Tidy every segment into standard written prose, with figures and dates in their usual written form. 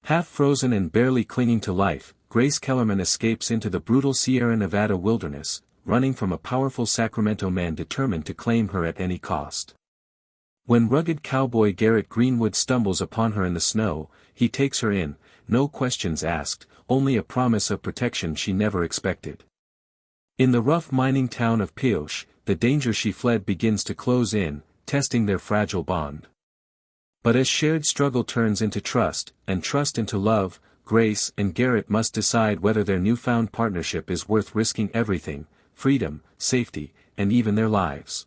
Half frozen and barely clinging to life, Grace Kellerman escapes into the brutal Sierra Nevada wilderness, running from a powerful Sacramento man determined to claim her at any cost. When rugged cowboy Garrett Greenwood stumbles upon her in the snow, he takes her in, no questions asked, only a promise of protection she never expected. In the rough mining town of Pioche, the danger she fled begins to close in, testing their fragile bond. But as shared struggle turns into trust, and trust into love, Grace and Garrett must decide whether their newfound partnership is worth risking everything: freedom, safety, and even their lives.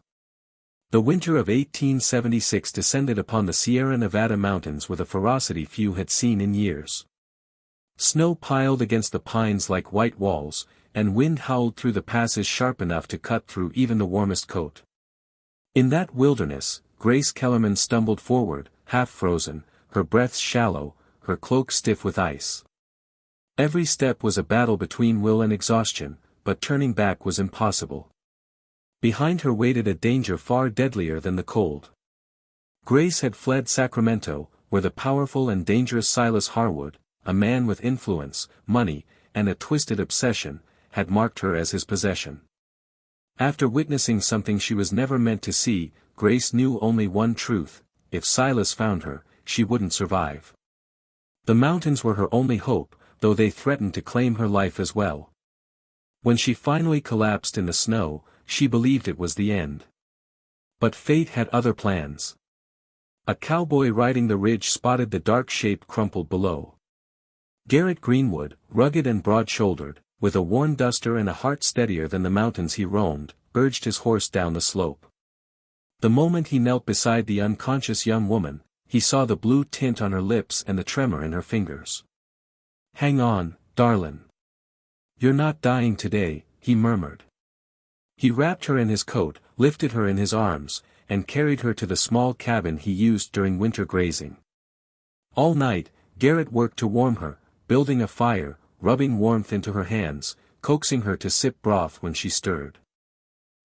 The winter of 1876 descended upon the Sierra Nevada mountains with a ferocity few had seen in years. Snow piled against the pines like white walls, and wind howled through the passes sharp enough to cut through even the warmest coat. In that wilderness, Grace Kellerman stumbled forward, half frozen, her breath shallow, her cloak stiff with ice. Every step was a battle between will and exhaustion, but turning back was impossible. Behind her waited a danger far deadlier than the cold. Grace had fled Sacramento, where the powerful and dangerous Silas Harwood, a man with influence, money, and a twisted obsession, had marked her as his possession. After witnessing something she was never meant to see, Grace knew only one truth: if Silas found her, she wouldn't survive. The mountains were her only hope, though they threatened to claim her life as well. When she finally collapsed in the snow, she believed it was the end. But fate had other plans. A cowboy riding the ridge spotted the dark shape crumpled below. Garrett Greenwood, rugged and broad-shouldered, with a worn duster and a heart steadier than the mountains he roamed, urged his horse down the slope. The moment he knelt beside the unconscious young woman, he saw the blue tint on her lips and the tremor in her fingers. "Hang on, darlin'. You're not dying today," he murmured. He wrapped her in his coat, lifted her in his arms, and carried her to the small cabin he used during winter grazing. All night, Garrett worked to warm her, building a fire, rubbing warmth into her hands, coaxing her to sip broth when she stirred.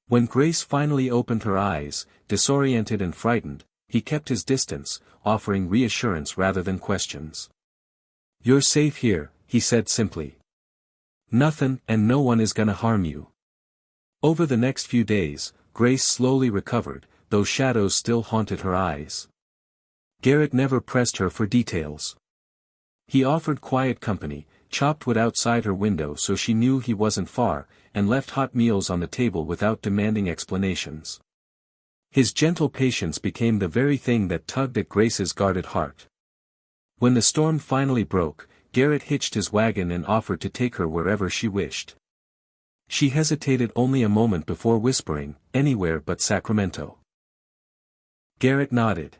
When Grace finally opened her eyes, disoriented and frightened, he kept his distance, offering reassurance rather than questions. "You're safe here," he said simply. "Nothin' and no one is gonna harm you." Over the next few days, Grace slowly recovered, though shadows still haunted her eyes. Garrett never pressed her for details. He offered quiet company, chopped wood outside her window so she knew he wasn't far, and left hot meals on the table without demanding explanations. His gentle patience became the very thing that tugged at Grace's guarded heart. When the storm finally broke, Garrett hitched his wagon and offered to take her wherever she wished. She hesitated only a moment before whispering, "Anywhere but Sacramento." Garrett nodded.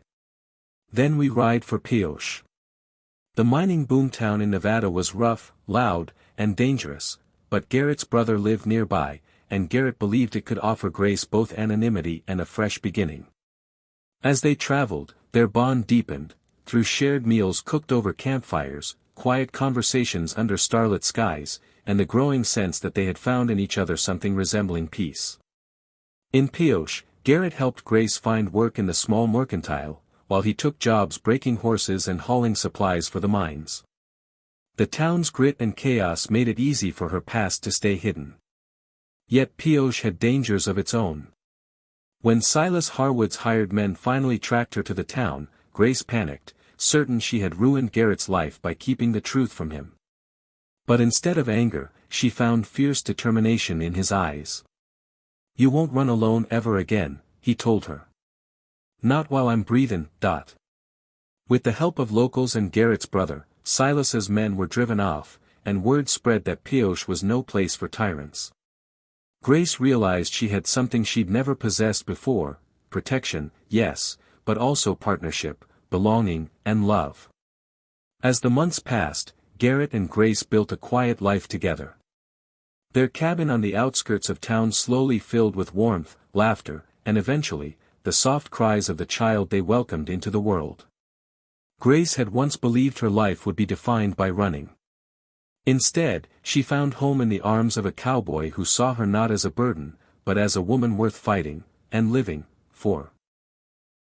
"Then we ride for Pioche." The mining boomtown in Nevada was rough, loud, and dangerous, but Garrett's brother lived nearby, and Garrett believed it could offer Grace both anonymity and a fresh beginning. As they traveled, their bond deepened, through shared meals cooked over campfires, quiet conversations under starlit skies, and the growing sense that they had found in each other something resembling peace. In Pioche, Garrett helped Grace find work in the small mercantile, while he took jobs breaking horses and hauling supplies for the mines. The town's grit and chaos made it easy for her past to stay hidden. Yet Pioche had dangers of its own. When Silas Harwood's hired men finally tracked her to the town, Grace panicked, certain she had ruined Garrett's life by keeping the truth from him. But instead of anger, she found fierce determination in his eyes. "You won't run alone ever again," he told her. "Not while I'm breathin'." With the help of locals and Garrett's brother, Silas's men were driven off, and word spread that Pioche was no place for tyrants. Grace realized she had something she'd never possessed before: protection, yes, but also partnership, belonging, and love. As the months passed, Garrett and Grace built a quiet life together. Their cabin on the outskirts of town slowly filled with warmth, laughter, and eventually, the soft cries of the child they welcomed into the world. Grace had once believed her life would be defined by running. Instead, she found home in the arms of a cowboy who saw her not as a burden, but as a woman worth fighting, and living, for.